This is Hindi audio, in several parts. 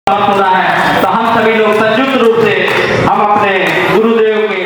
होना है तो हम सभी लोग संयुक्त रूप से हम अपने गुरुदेव के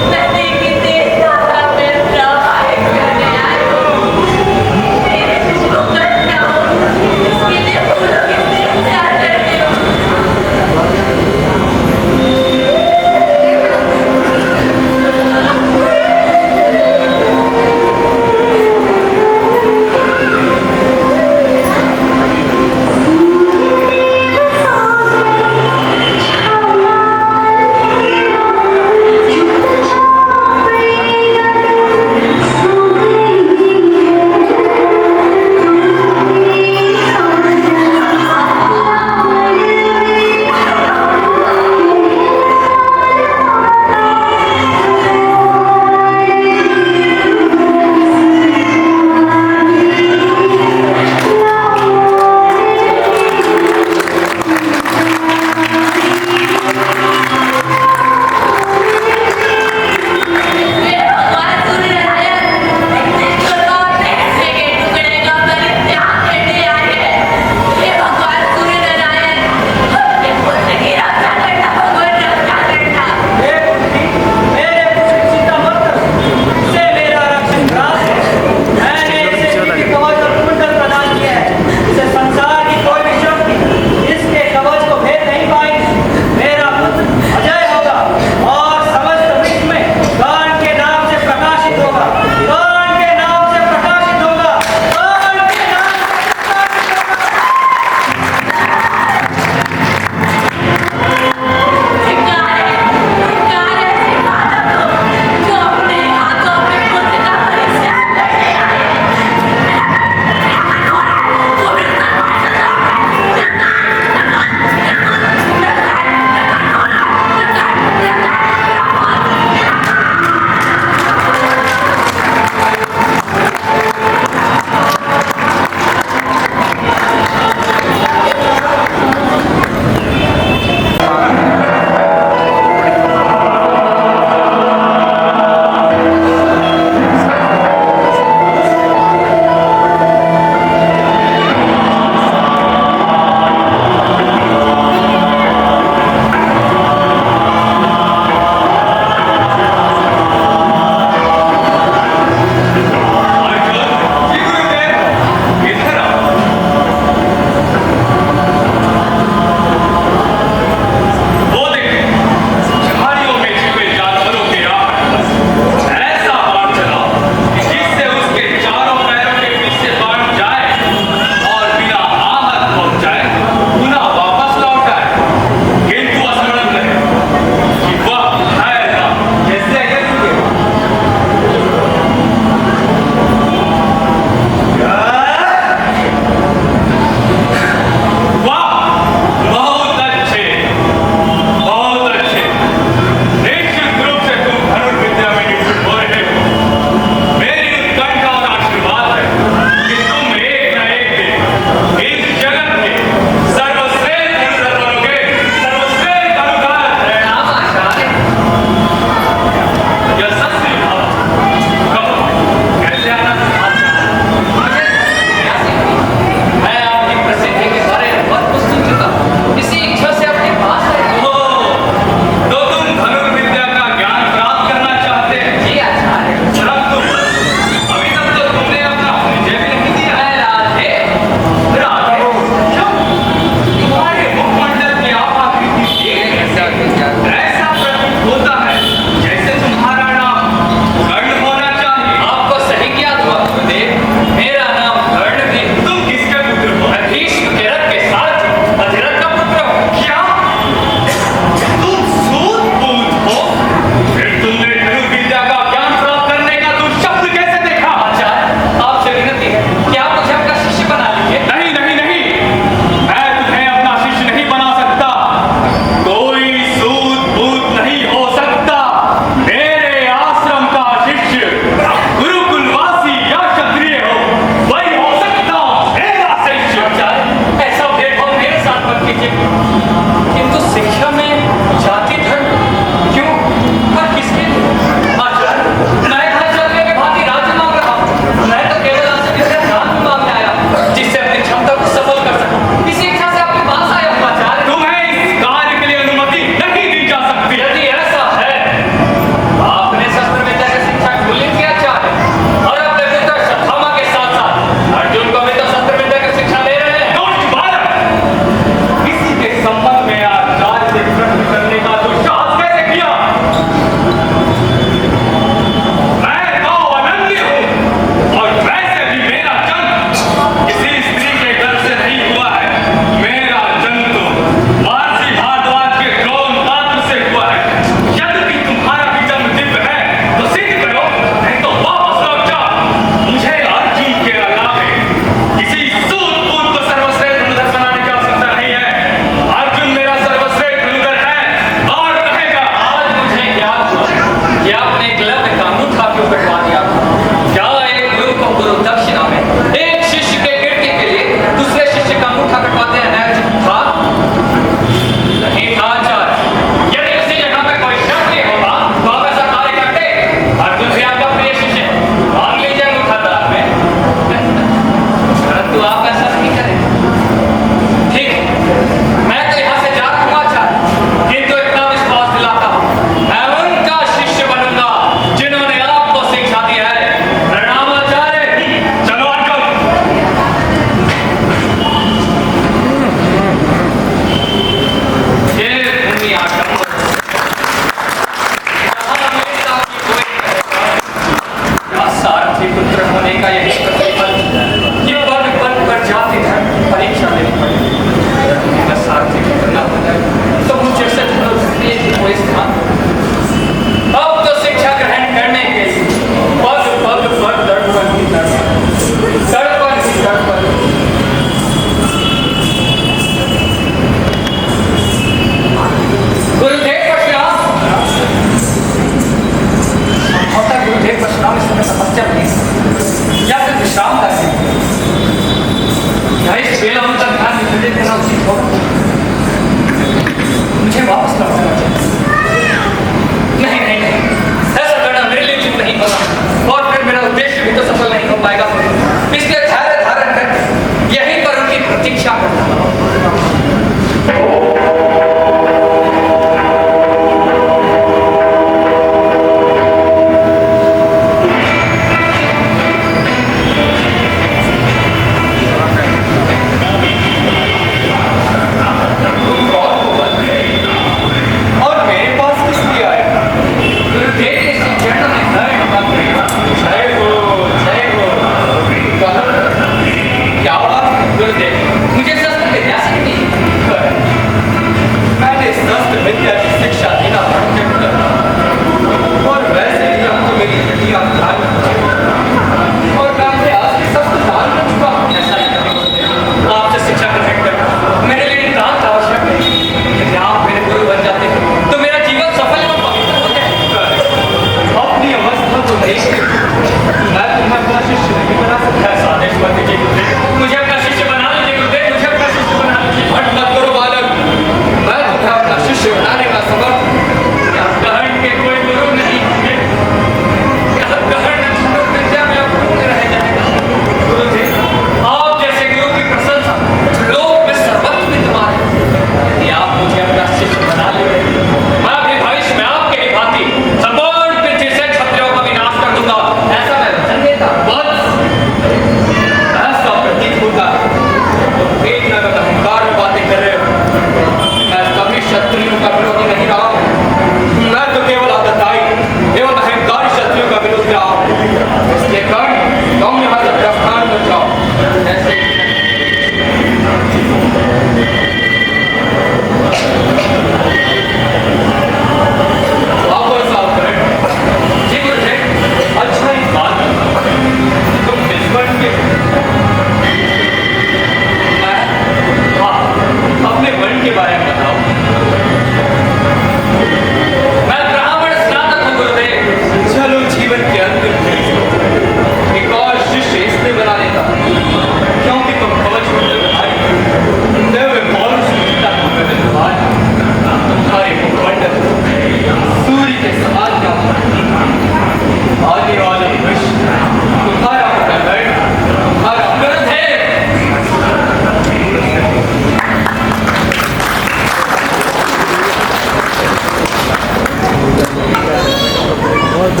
देखिए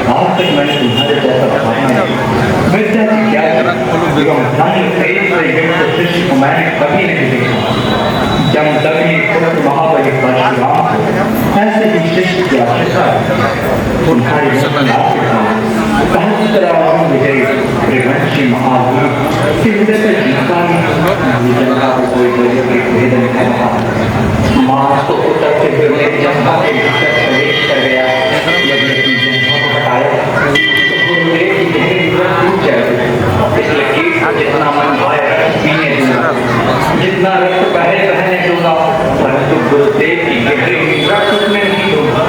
आज तक मैंने तुम्हारे जैसा भावना विद्या की क्या एवं धन तेज से युक्त शिष्य को मैंने कभी नहीं देखा। जब दबी पुत्र महाबली परशुराम ऐसे ही शिष्य की आवश्यकता तुम्हारे विजयी त्रिवंशी महावीर के हृदय पर जीता जनता को कोई भेदन कर रहा मास को उत्तर से गिरने जनता के भीतर प्रवेश कर गया। यदि अपनी जनता को हटाया तो गुरुदेव की गहरी निद्रा टूट जाएगी। इसलिए जितना मन भाए रक्त पीने दूंगा, जितना रक्त बहने दूंगा, परंतु गुरुदेव की गहरी निद्रा टूटने नहीं दूंगा।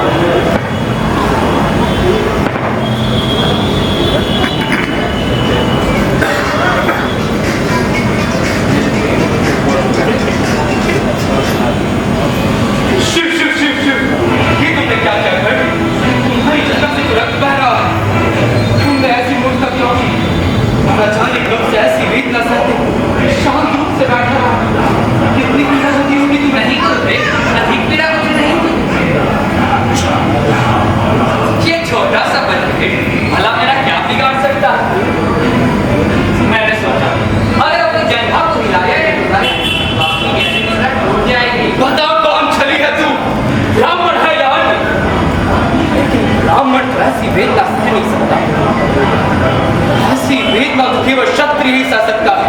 क्षत्रिय ही सह सकता है।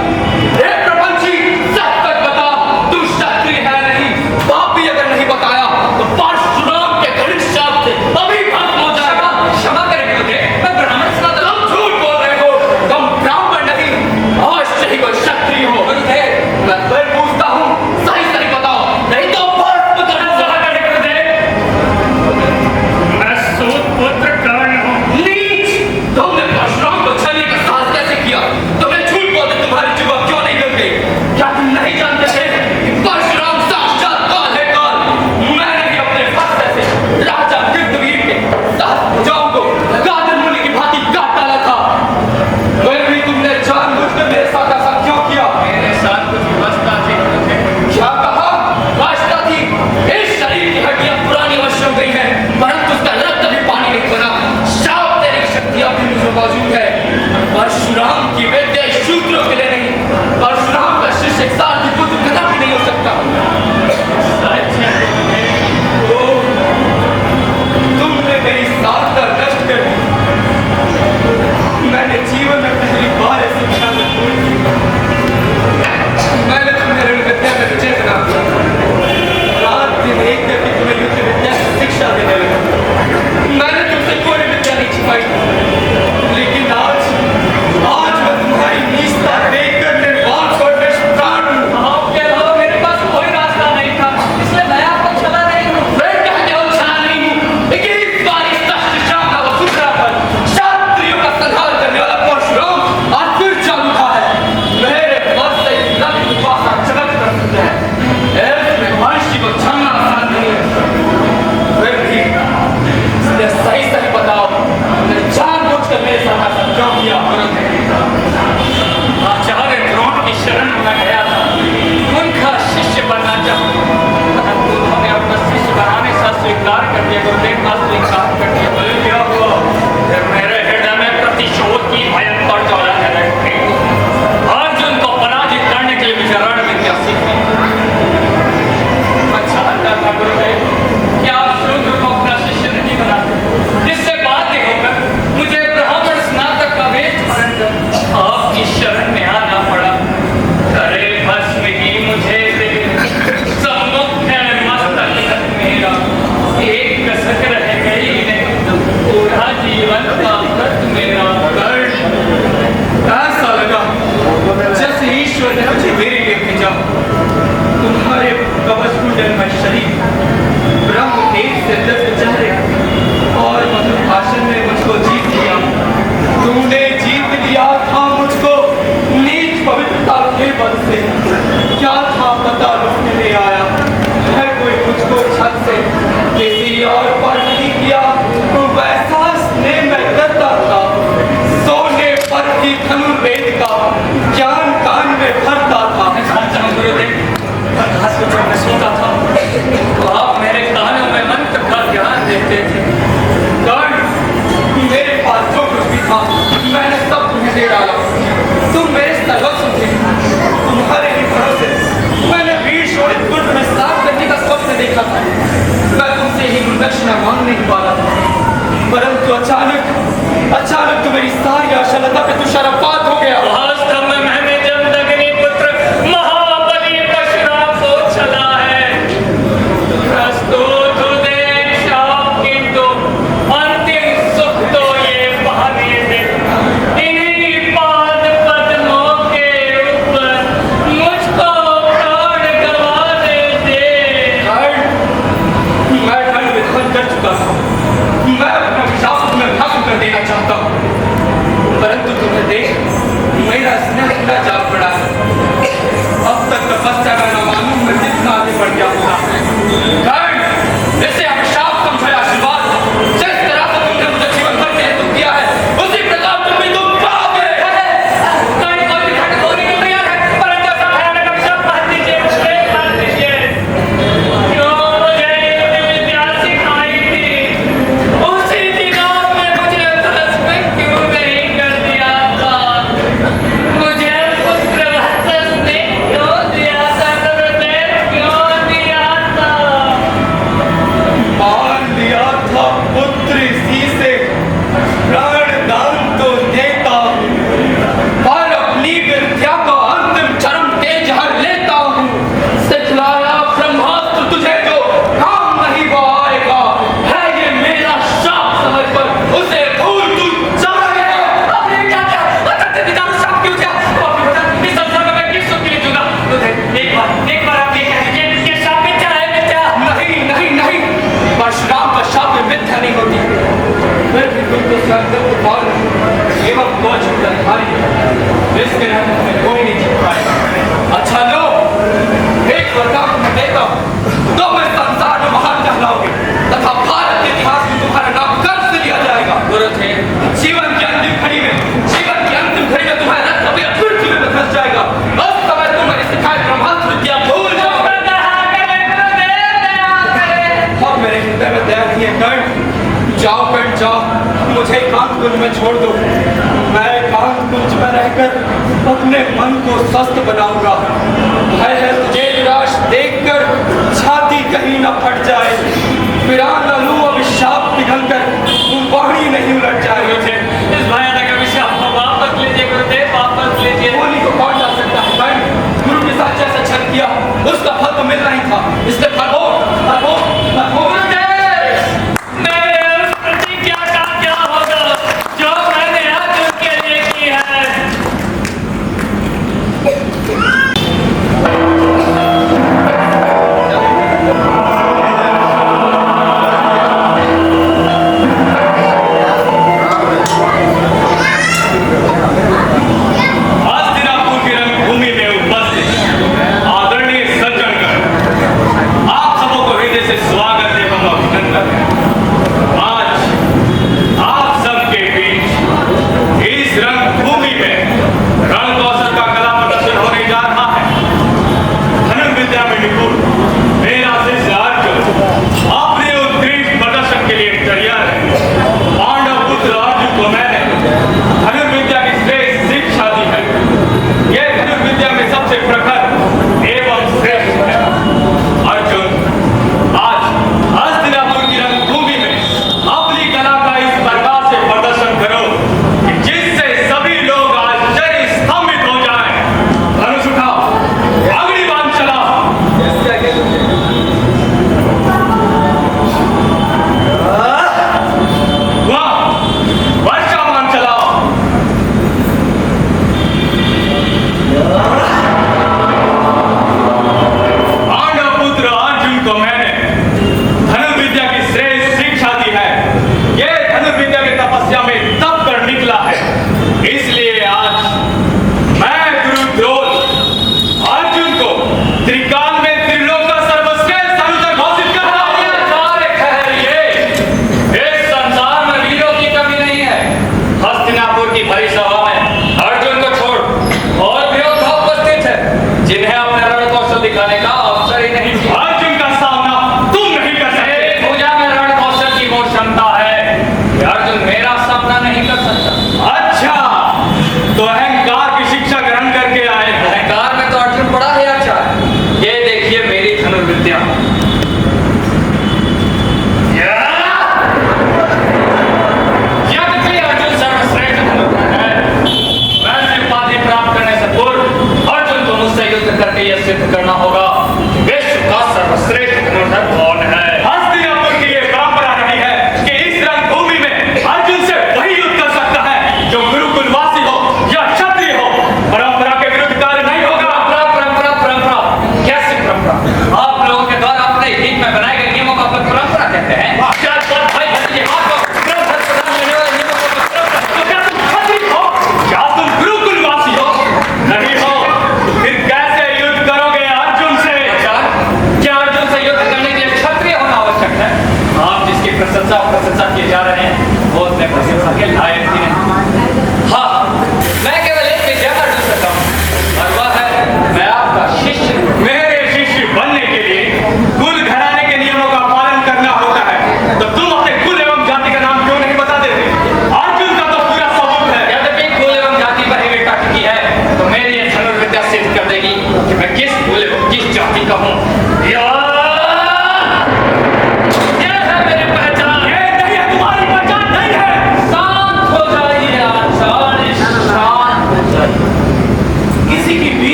प्रपंची सच तक बता, तू क्षत्रिय है नहीं, पापी अगर नहीं बताया तो परशुराम के घृणित शाप से अभी भस्म हो जाएगा। क्षमा करें मुझे, मैं ब्राह्मण सुना तुम झूठ बोल रहे हो, तुम ब्राह्मण नहीं अवश्य ही कोई क्षत्रिय हो। मैं फिर पूछता हूँ, सही सही बताओ, नहीं तो भस्म कर मुझे। मैं सूत पुत्र कर्ण हूँ। नीच, तुमने परशुराम को छलने का साहस कैसे किया? तुम्हें झूठ बोलते तुम्हारी जुबान क्यों नहीं गल गई? क्या तुम नहीं जानते थे कि परशुराम साक्षात काल है काल? मैंने भी अपने हस्त से राजा कृतवीर के साथ भुजाओं को गाजर मूली की भांति काट डाला था। फिर भी तुमने जानबूझकर मेरे साथ ऐसा क्यों किया? मेरे साथ कुछ व्यवस्था थी। क्या कहा? वास्ता थी। इस शरीर की हड्डियां पुरानी अवश्य हो गई हैं, परंतु उसका रक्त भी पानी नहीं बना। शाप तेरी शक्तियां भी मुझे मौजूद है। परशुराम की विद्या शूद्रों के लिए नहीं, परशुराम का शिष्य एक सारथी पुत्र कदापि नहीं हो सकता। तुमने मेरी साधना नष्ट कर दी। मैंने जीवन में पहली बार ऐसी शिक्षा में भूल की। मैंने तुम्हें ऋण विद्या में विजय बना दिया। रात दिन एक करके तुम्हें युद्ध विद्या की शिक्षा देने लगा। मैंने तुमसे कोई विद्या नहीं छिपाई, लेकिन आज मैं तुम्हारी नीचता देखकर निर्वाण और निष्प्राण हूं। आपके अलावा मेरे पास कोई रास्ता नहीं था, इसलिए मैं आपको छला नहीं हूं। फिर कहते हो छला नहीं हूं, लेकिन इस बार इस तख्त का वसुंधरा पर क्षत्रियों का संहार करने वाला परशुराम आज फिर चाल उठा है। मेरे मन से रक्त पासा चमक कर सकते हैं। ऐसे महर्षि को छलना आसान नहीं है। फिर भी सही सही बताओ, मैं जानबूझकर मेरे साथ ऐसा क्यों किया? आचार्य द्रोण की शरण में गया था, उनका शिष्य बनना चाहूँ, परंतु उन्होंने अपना शिष्य बनाने से स्वीकार कर दिया, गुरुदेव का स्वीकार कर दिया। बोले क्या हुआ? फिर मेरे हृदय में प्रतिशोध की भयंकर ज्वाला जलने लगी। अर्जुन को पराजित करने के लिए मुझे रण विद्या सीखनी। मैं चाहता था गुरुदेव कि आप शूद्र को अपना शिष्य नहीं बनाते, जिससे बाध्य होकर मुझे ब्राह्मण स्नातक का वेश धारण कर आपकी शरण में आना पड़ा। करे भस्म की मुझे सम्मुख है मस्तक मेरा, एक कसक रह गई है पूरा जीवन का व्रत मेरा कर। ऐसा लगा जैसे ईश्वर ने मुझे मेरे लिए भेजा। तुम्हारे कवच कुंडल में शरीर, ब्रह्म तेज से दस चेहरे और मधुर भाषण में मुझको जीत लिया। तुमने जीत लिया था मुझको नीच पवित्रता के बल से। क्या था पता लुटने ले आया है कोई मुझको छत से किसी और पर नहीं किया। तो वैसा स्नेह मैं करता था, सोने पर ही धनुर्वेद का ज्ञान कान में भरता था। गुरुदेव, मैं सोता था तो आप तो मैं संसार में महान कहलाओगे तथा भारत के इतिहास में तुम्हारा नाम गर्व से लिया जाएगा। गुरुदेव, जीवन की अंतिम घड़ी में तुम्हारा रक्त कभी पृथ्वी में फंस जाएगा। उस समय तुम मेरी सिखाए ब्रह्मास्त्र विद्या भूल जाओगे। अब मेरे हृदय में दया नहीं है कर्ण। जाओ कर्ण जाओ, मुझे एकांत कुंज में छोड़ दो। मैं एकांत कुंज में रहकर अपने मन को स्वस्थ बनाऊंगा। भय है तुझे निराश देखकर छाती कहीं न फट जाए, विरान न लूं अभिशाप पिघलकर तुम वाणी नहीं उलट जाए। मुझे इस भयानक अभिशाप को वापस लीजिए गुरुदेव, वापस लीजिए। होली को कौन जा सकता है कर्ण? गुरु के साथ जैसा छल किया उसका फल तो मिलना ही था, इसलिए फल हो।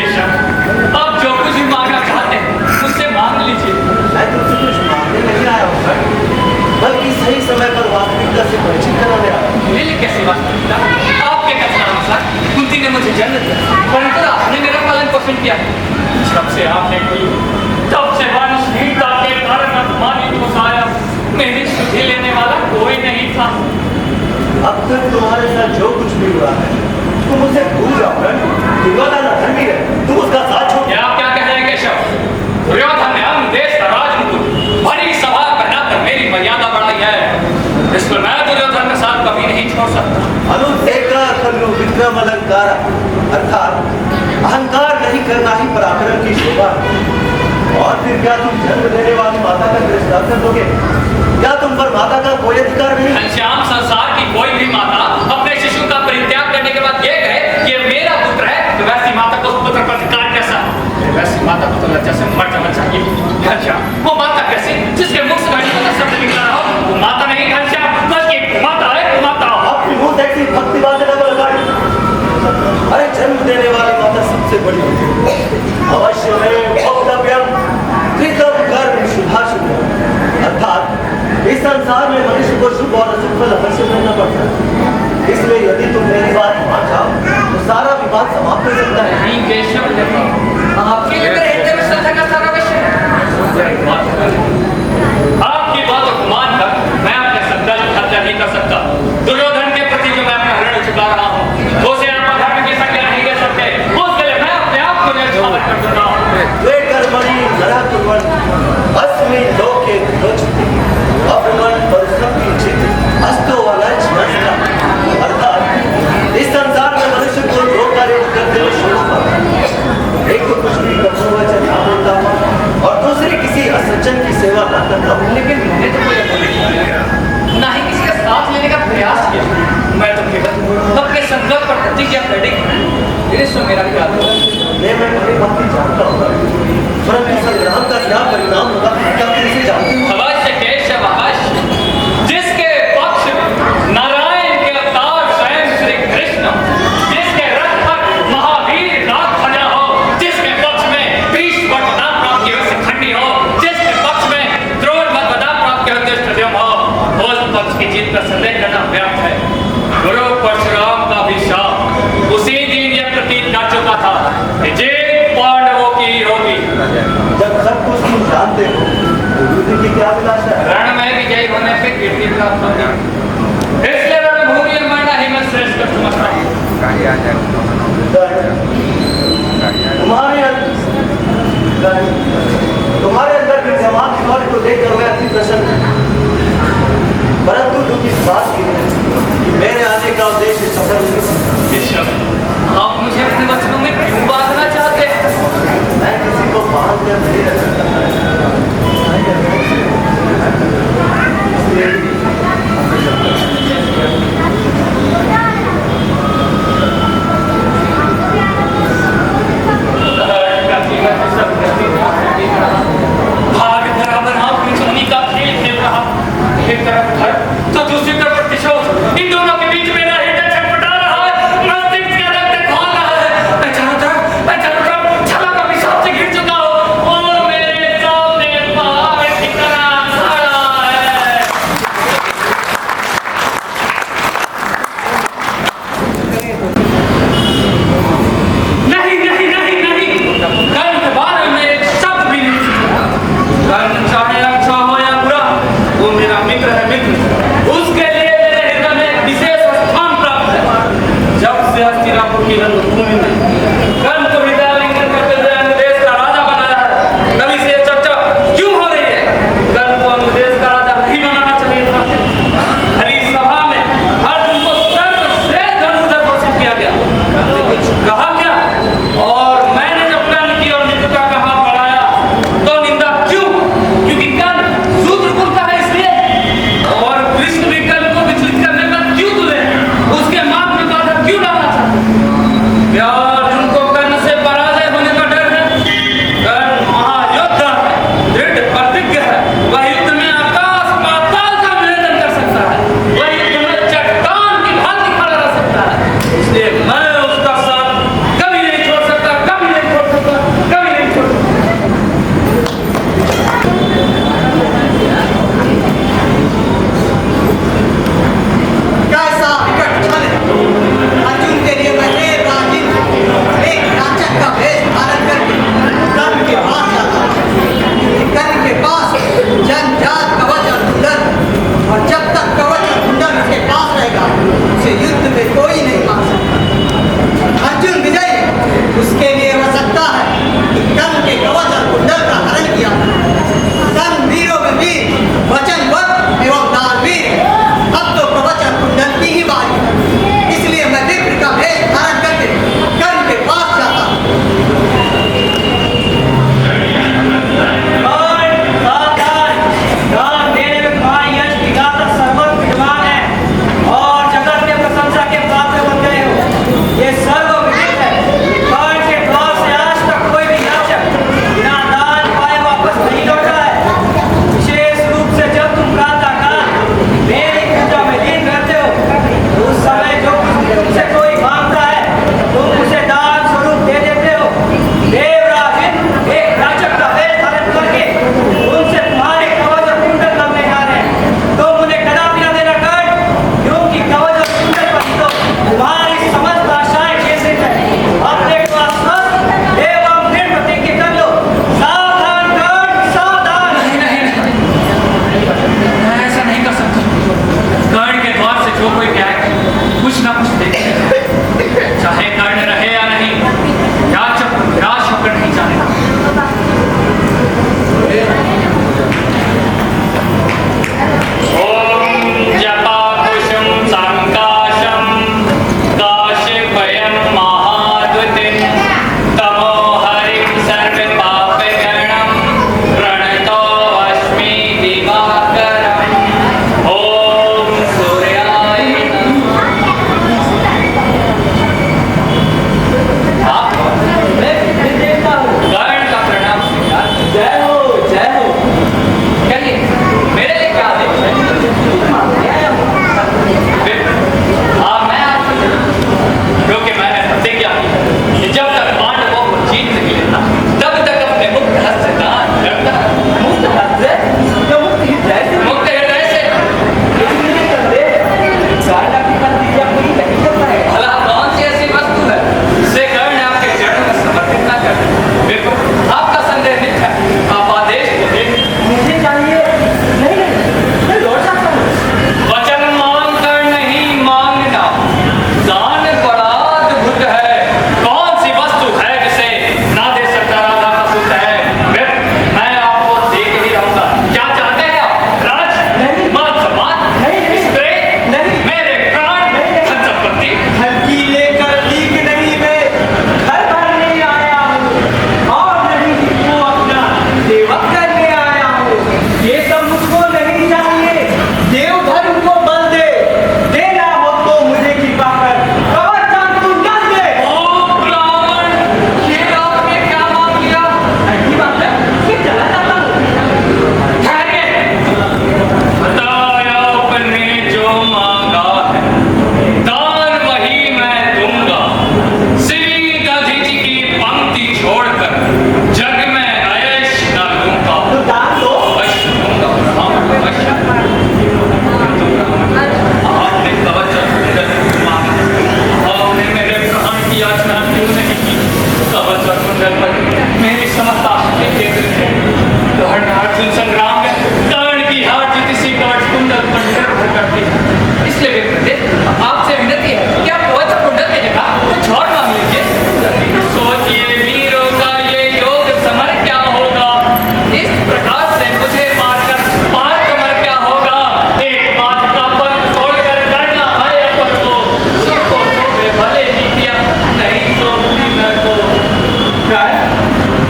केशव, आप जो कुछ भी मांगना चाहते हैं मुझसे मांग लीजिए। मैं तुमसे कुछ मांगने नहीं आया हूँ सर, बल्कि सही समय पर वास्तविकता से परिचित कराने आया हूँ। मेरे कैसी वास्तविकता? आपके कथनानुसार कुंती ने मुझे जन्म दिया, परंतु आपने मेरा पालन पोषण किया। जब से आपने की तब से वंशहीनता के कारण अपमानित हो आया। मेरी सुधि लेने वाला कोई नहीं था। अब तक तुम्हारे साथ जो कुछ भी हुआ है तुम उसे भूल जाओ। दुर्योधन अधर्मी है, तुम उसका साथ छोड़। क्या क्या कह रहे हैं केशव? दुर्योधन ने हम देश का राजमुकुट भरी सभा पहनाकर मेरी मर्यादा बढ़ाई है, इसलिए मैं दुर्योधन का साथ कभी नहीं छोड़ सकता। अनुदेका खलु विक्रम अलंकार, अर्थात अहंकार नहीं करना ही पराक्रम की शोभा है। और फिर क्या तुम जन्म देने वाली माता का तिरस्कार कर दोगे? क्या तुम पर माता का कोई अधिकार नहीं? घनश्याम, संसार की कोई भी माता अपने शिशु का परित्याग करने के बाद ये कहे कि ये मेरा पुत्र है, तो वैसी माता को उस पुत्र पर अधिकार कैसा? वैसी माता को तो लज्जा से मर जाना चाहिए। घनश्याम, वो माता कैसी जिसके मुख से वाला शब्द निकला हो? वो माता नहीं घनश्याम, बल्कि माता है माता। अपनी मुंह से ऐसी भक्ति बातें न बोलो। अरे जन्म देने वाली माता सबसे बड़ी होती है। अवश्य में भक्तव्यम कृतम कर्म शुभाशुभ, अर्थात इस संसार में मनुष्य को शुभ और असफल अवश्य करना पड़ता है। इसलिए यदि तुम मेरी बात मान जाओ तो सारा विवाद समाप्त हो सकता है। नहीं केशव, आपके लिए मेरे हृदय में श्रद्धा का सारा विषय है। आपकी बातों को मानकर मैं अपने संकल्प की हत्या नहीं कर सकता। दुर्योधन के प्रति जो मैं अपना ऋण चुका रहा हूँ उसे आप अधर्म की संज्ञा नहीं दे सकते। उसके लिए मैं अपने आप को निर्धारित कर दूंगा। वे कर्मणि नरः कुर्वन् अस्मिन् लोके द्विजोच्यते अब्रह्मण् परिश्रम किंचित् अस्तो वनश् नष्टः, अर्थात इस संसार में मनुष्य को दो कार्य करते हुए शोक पाता है। एक तो कुछ भी कठोर वचन ना बोलता हूँ और दूसरी किसी असज्जन की सेवा न करता हूँ। लेकिन मैंने तो कोई अधर्म नहीं किया, ना ही किसी का साथ लेने का प्रयास किया। मैं तो केवल अपने संकल्प पर प्रतिज्ञा करने इसमें मेरा क्या दोष? मैं तुम्हारी बातें जानता हूँ, परंतु संग्राम का क्या परिणाम होगा क्या तुम इसे जानती हो? अवश्य केशव, अवश्य। जिसके पक्ष में नारायण के अवतार स्वयं श्री कृष्ण, जिसके रथ पर महावीर नाग खड़ा हो, जिसके पक्ष में भीष्म वरदान प्राप्त किए हुए शिखंडी हो, जिसके पक्ष में द्रोण वरदान प्राप्त किए हुए धृष्टद्युम्न हो, उस पक्ष की जीत पर संदेह करना व्यर्थ है। गुरु परशुराम का भी शाप उसी दिन यह प्रतीत कर चुका था कि जीत पांडवों की ही होगी। जब सब कुछ तुम जानते हो तो युद्ध की क्या अभिलाषा है? रण में विजयी होने पे कीर्ति प्राप्त होगी, इसलिए रणभूमि में मरना ही मैं श्रेष्ठ समझता हूँ। तुम्हारे अंदर विद्यमान विनोद को देखकर मैं अति प्रसन्न हूँ, परंतु दुख इस बात की है कि मेरे आने का उद्देश्य सफल नहीं। केशव, आप मुझे अपने वचनों में क्यों बांधना चाहते हैं? मैं किसी को बांध कर नहीं रख सकता। भाग धरा बना अपनी जमीनी का खेल खेल रहा, एक तरफ घर तो दूसरी तरफ प्रतिशोध, इन दोनों के बीच मेरा हृदय छटपटा रहा है, मस्तिष्क का रक्त खौल रहा है। मैं चारों तरफ छला का विषाद से घिर चुका हूँ और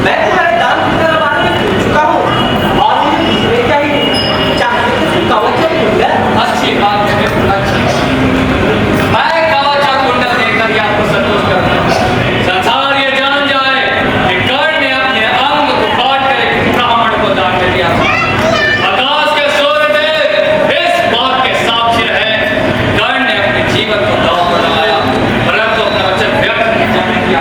मैं तुम्हारे दान की तरह बात कर चुका हूँ और मुझे दूसरे क्या ही चाहिए तो कवच और कुंडल। अच्छी बात है, अच्छी। मैं कवच और कुंडल देकर ही आपको संतुष्ट करूंगा। संसार ये जान जाए कि कर्ण ने अपने अंग को काट कर एक ब्राह्मण को दान कर दिया। आकाश के सूर्य देव इस बात के साक्षी रहे, कर्ण ने अपने जीवन को दांव पर लगाया, परंतु अपना वचन व्यक्त नहीं करने दिया।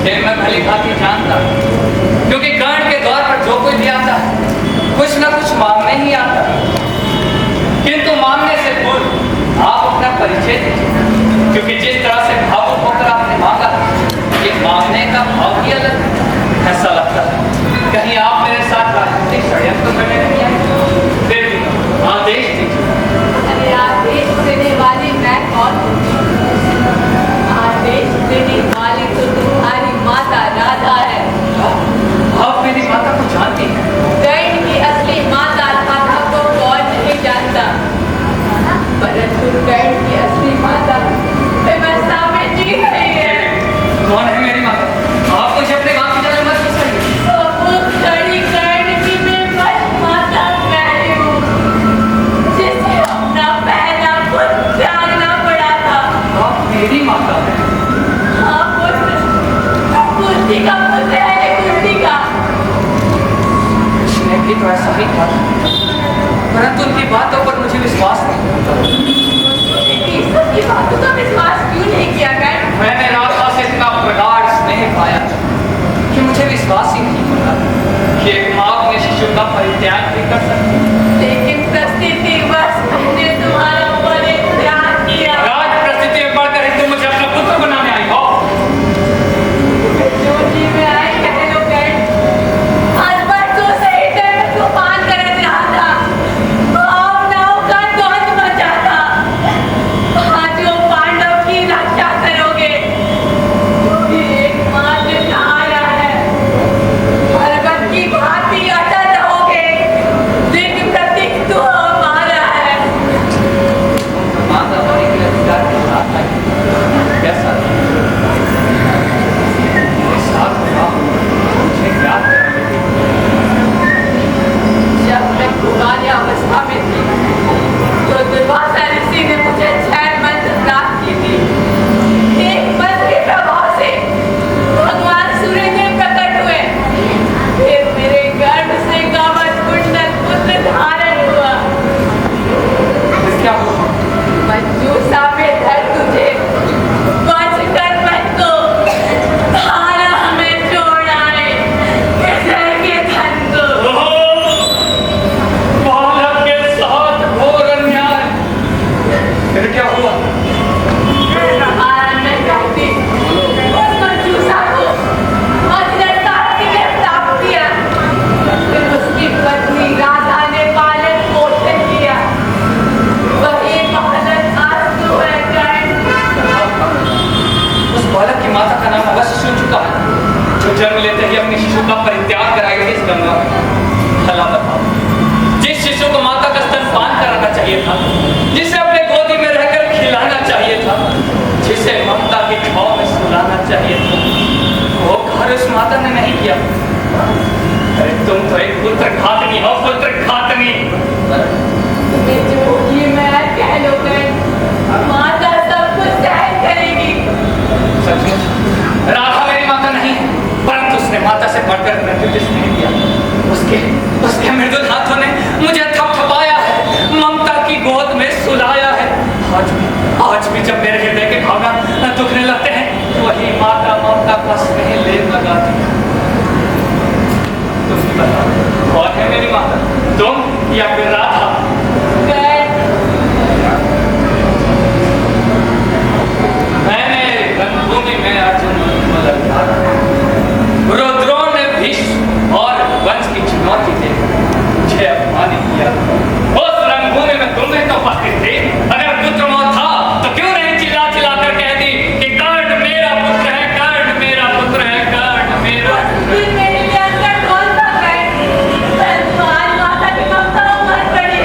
ये मैं भली भांति जानता, क्योंकि कर्ण के द्वार पर जो कोई भी आता है कुछ न कुछ मांगने ही आता है। किंतु मांगने से पूर्व आप अपना परिचय दीजिए, क्योंकि जिस तरह से भावुक होकर आपने मांगा, ये मांगने का भाव ही अलग है। ऐसा लगता है कहीं आप मेरे साथ राजनीतिक षड्यंत्र करने नहीं आए। फिर भी आदेश दीजिए। अरे आदेश देने वाली मैं कौन हूँ? आदेश देने वाली तो तुम्हारी माता राधा है। आप मेरी माता को जानती हैं? कर्ण की असली माता राधा को कौन नहीं जानता, परंतु कर्ण की असली माता व्यवस्था में जी रही है। कौन है मेरी माता? आप मुझे अपने माँ की तरह मत पूछिए। कर्ण की मैं बस माता मैं हूँ, जिसे अपना पहला पुत्र त्यागना पड़ा था। आप मेरी माता हैं? हाँ पुत्र, कुर्सी का पुत्र है, कुर्सी का। उसने भी तो ऐसा ही था, परंतु उनकी बातों पर मुझे विश्वास नहीं होता। सबकी बातों का विश्वास क्यों नहीं किया कर्ण? मैंने राधा से इतना प्रगाढ़ स्नेह पाया कि मुझे विश्वास ही नहीं होता कि एक माँ अपने शिशु का परित्याग भी कर सकती है। लेकिन परिस्थिति बस मैंने तुम्हारा परित्याग किया। राज परिस्थिति में बढ़कर तुम मुझे अपना पुत्र बनाने आई हो। जो जी में आई कह लो कर्ण। आज बरसों से इधर में तूफान कर रहा था, भावनाओं का द्वंद मचा था। आज वो पांडव की रक्षा करोगे, क्योंकि एक मात्र सहारा है। पर्वत की भांति अटल रहोगे, दिन प्रतीक तो हमारा है। माता होने के अधिकार के साथ आई, कैसा मेरे साथ हुआ, मुझे क्या करेंगे? जब मैं कुमारी अवस्था में थी, तो दुर्वासा ऋषि ने मुझे 6 मंत्र प्राप्त की थी। एक मंत्र के प्रभाव से भगवान सूर्यदेव प्रकट हुए, फिर मेरे गर्भ से कवच कुंडल पुत्र धारण हुआ। फिर क्या हुआ? मंजूषा में धर तुझे बचकर मन को धारा हमें छोड़ आए, किसर के धन को। बालक के साथ घोर अन्याय। फिर क्या हुआ? प्रमाण में कहती, उस मंजूषा को अजनता ने प्राप्त किया, फिर उसकी पत्नी राधा ने पालन पोषण किया। वही बालक आज तू है कर्ण। उस बालक की माता का नाम अवश्य सुन चुका है, जो जन्म लेते ही अपने शिशु का परित्याग कराई गई इस गंगा में। भला बताओ, जिस शिशु को माता का स्तनपान कराना चाहिए था, जिसे अपने गोदी में रहकर खिलाना चाहिए था, जिसे ममता की छांव में सुलाना चाहिए था, वो कार्य उस माता ने नहीं किया। अरे तुम तो एक पुत्र घातनी हो, पुत्र घातनी। तुम्हें जो ही मैं कह लो कर्ण, माता सब कुछ सहन करेगी। सचमुच राधा मेरी माता नहीं, परंतु उसने माता से बढ़कर प्रत्युत स्नेह किया। उसके मृदुल हाथों ने मुझे थपथपाया है, ममता की गोद में सुलाया है। आज भी जब मेरे हृदय के भावना दुखने लगते हैं, वही माता ममता का स्नेह लेन लगाती है। तुम ही बताओ, कौन है मेरी माता, तुम या फिर राधा? मैंने रणभूमि में अर्जुन को ललकारा, रुद्रों ने भीष्म और वंश की चुनौती दे मुझे अपमानित किया। उस रणभूमि में तुम भी तो उपस्थित थे। अगर पुत्र मौत था तो क्यों नहीं चिल्ला चिल्ला कर कह दी कि कर्ण मेरा पुत्र है, कर्ण मेरा पुत्र है, कर्ण मेरा मेरे लिए अंदर कौन सा कर्ण? आज माता की ममता उमड़ पड़ी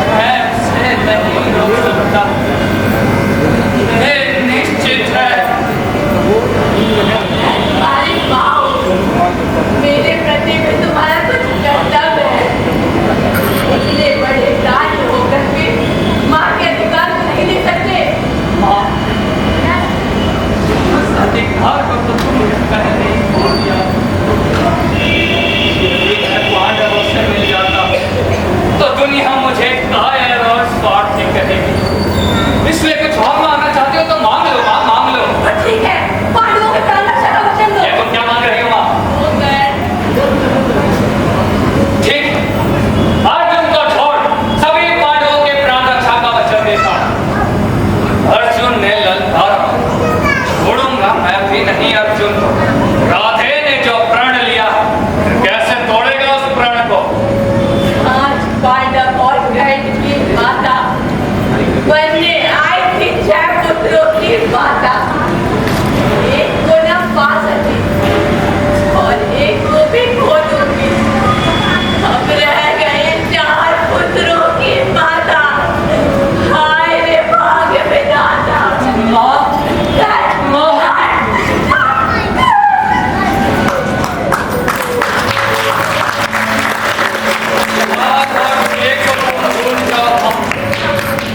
मैं उसे नहीं रोक सकता। ये निश्चित है। अरे वाह, मेरे प्रति भी तुम्हारा कुछ कर्तव्य है। इतने बड़े कार्य होकर भी माँ के अधिकार को नहीं ले सकते। माँ, उस अधिकार को तो तुम पहले ही खो दिया। यदि मैं पांडवों से मिल जाता तो दुनिया मुझे कायर और स्वार्थी कहेगी। इसलिए कुछ और मांगना चाहते हो तो मांग लो माँ, मांग लो। पर ठीक है, पांडवों के प्राण रक्षा का वचन दो। ये तुम क्या मांग रही हो माँ? वो मैं ठीक, अर्जुन को छोड़ सभी पांडवों के प्राण रक्षा का वचन देता। अर्जुन ने ललकारा, छोड़ूंगा मैं भी नहीं अर्जुन को। राधे ने जो प्रण लिया, कैसे तोड़ेगा उस प्रण को? आज पांडव और कर्ण की माता बनने आई थी 6 पुत्रों की माता। एक को न पा सकी और एक को भी खो दूंगी। अब रह गए 4 पुत्रों की माता। हाय रे भाग्य विधाता। माँ,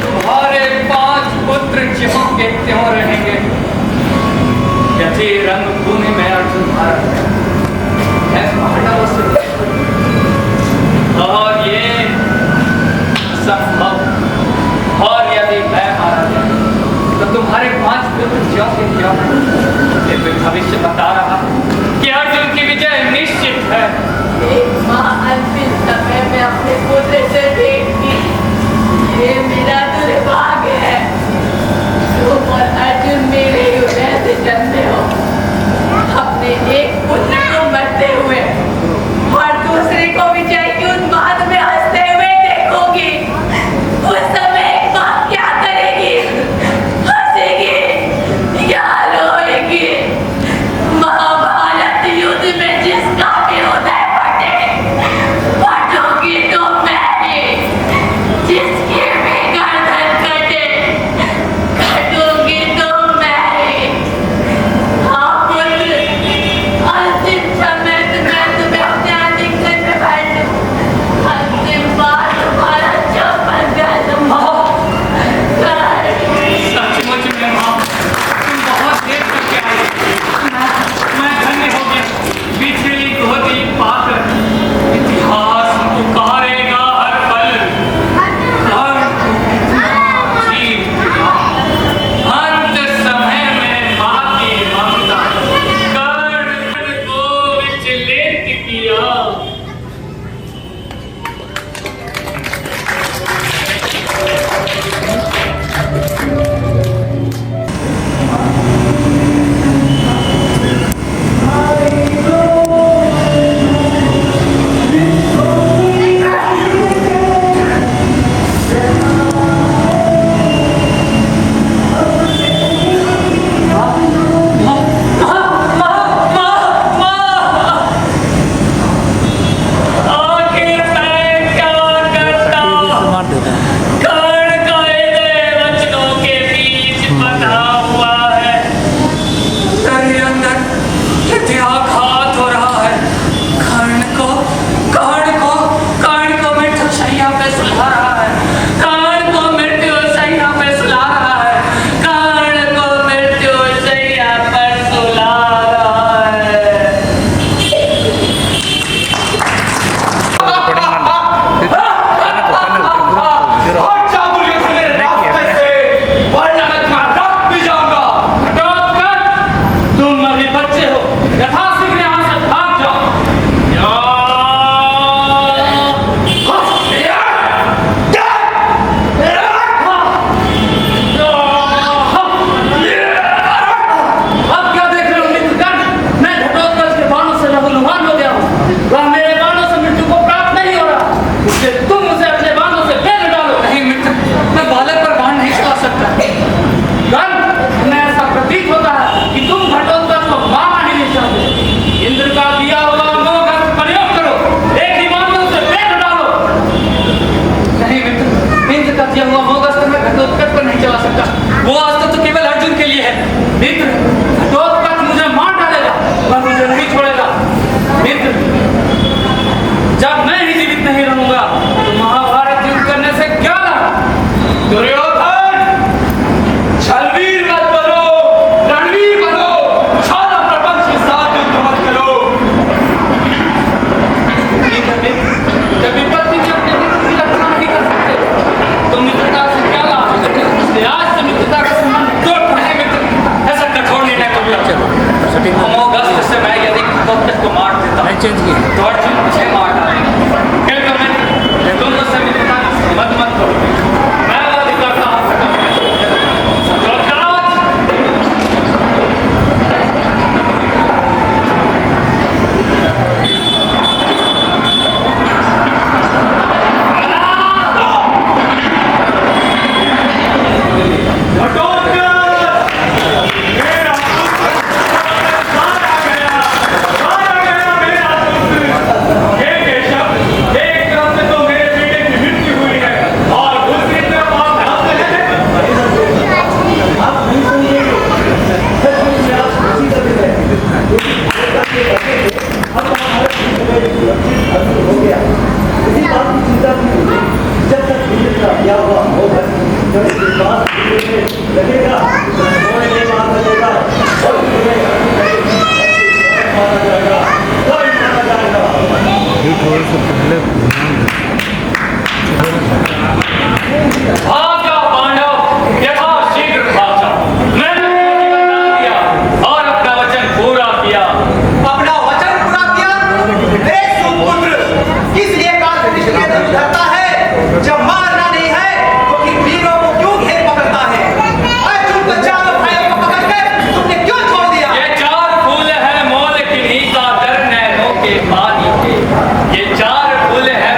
तुम्हारे 5 पुत्र ज्यों के त्यों रहेंगे। यदि रंगभूमि में अर्जुन मारा गया, मैं पांडवों से और ये संभव। और यदि मैं मारा गया तो तुम्हारे 5 पुत्र ज्यों के त्यों रहेंगे। ये तो भविष्य बता रहा कि अर्जुन की विजय निश्चित है। एक माँ अंतिम समय में अपने पुत्र से भेंट की। ये मेरा दुर्भाग्य है। तुम और अर्जुन मेरे हृदय से जन्मे हो। अपने एक पुत्र को मरते हुए और दूसरे को विजय की उन्माद में हंसते हुए देखोगी। उस समय एक माँ क्या करेगी? हंसेगी या रोएगी? महाभारत युद्ध में जिसका भी उदय फटोगी तो मैं ही। दिया हुआ मोह अस्त्र मैं घटोत्कच पर नहीं चला सकता। वो अस्त्र तो केवल अर्जुन के लिए है। मित्र, घटोत्कच मुझे मार डालेगा, वह मुझे नहीं छोड़ेगा। मित्र, जब मैं ही जीवित नहीं रहूंगा तो महाभारत युद्ध करने से क्या लाभ? दुर्योधन, छलवीर मत बनो, रणवीर बनो, सारा प्रपंच के साथ युद्ध मत करो। जब विपत्ति में अपने मित्र की रक्षा नहीं कर सकते तो मित्रता से क्या लाभ? इसलिए आज से मित्रता का संबंध तोड़ पड़े। मित्र, ऐसा कठोर निर्णय मत लो। अमोघ अस्त्र से मैं यदि घटोत्कच को मार देता तो अर्जुन मुझे मार डालेगा। कहकर मैं तुम मुझसे मित्रता मत करो। मैं वादा करता हूं भागा पांडव, यथाशीघ्र भाग जाओ। मैंने तुम्हें वरदान दिया और अपना वचन पूरा किया। अपना वचन पूरा किया? मेरे सुपुत्र, किस लिए काल के धनुष धरता है? जब मारना नहीं है तो फिर वीरों को क्यों घेर पकड़ता है? अर्जुन को चारों भाइयों को पकड़ कर तुमने क्यों छोड़ दिया? ये चार फूल है मोल किन्हीं का दर नैनों के पानी के। ये चार फूल है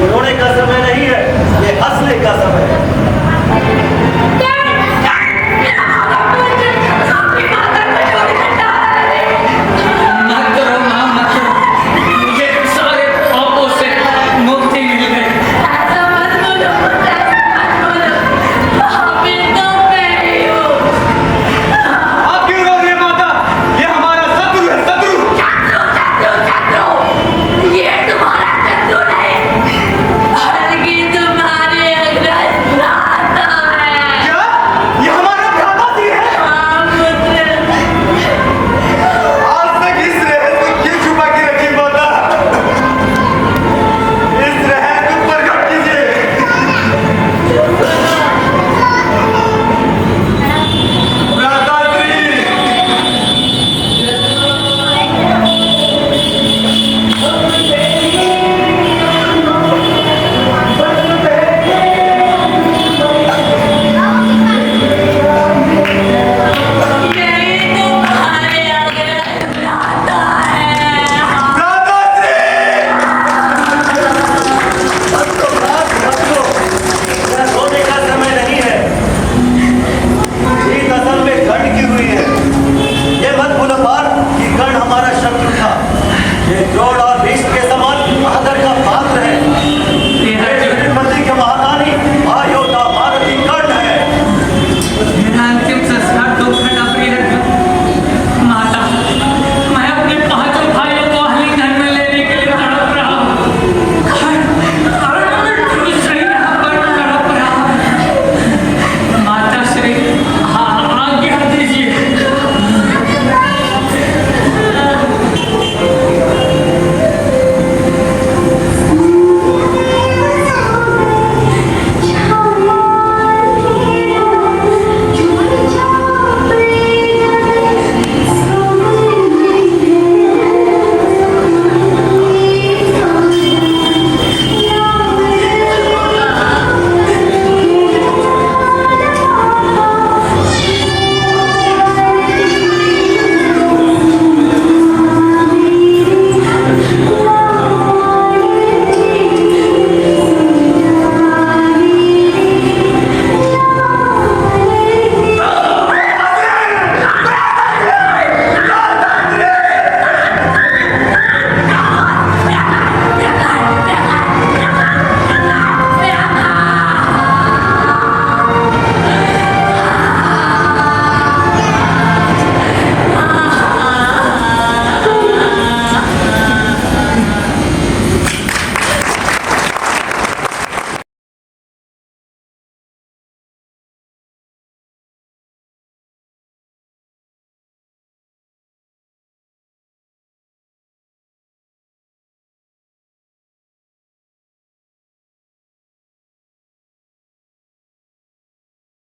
उन्होंने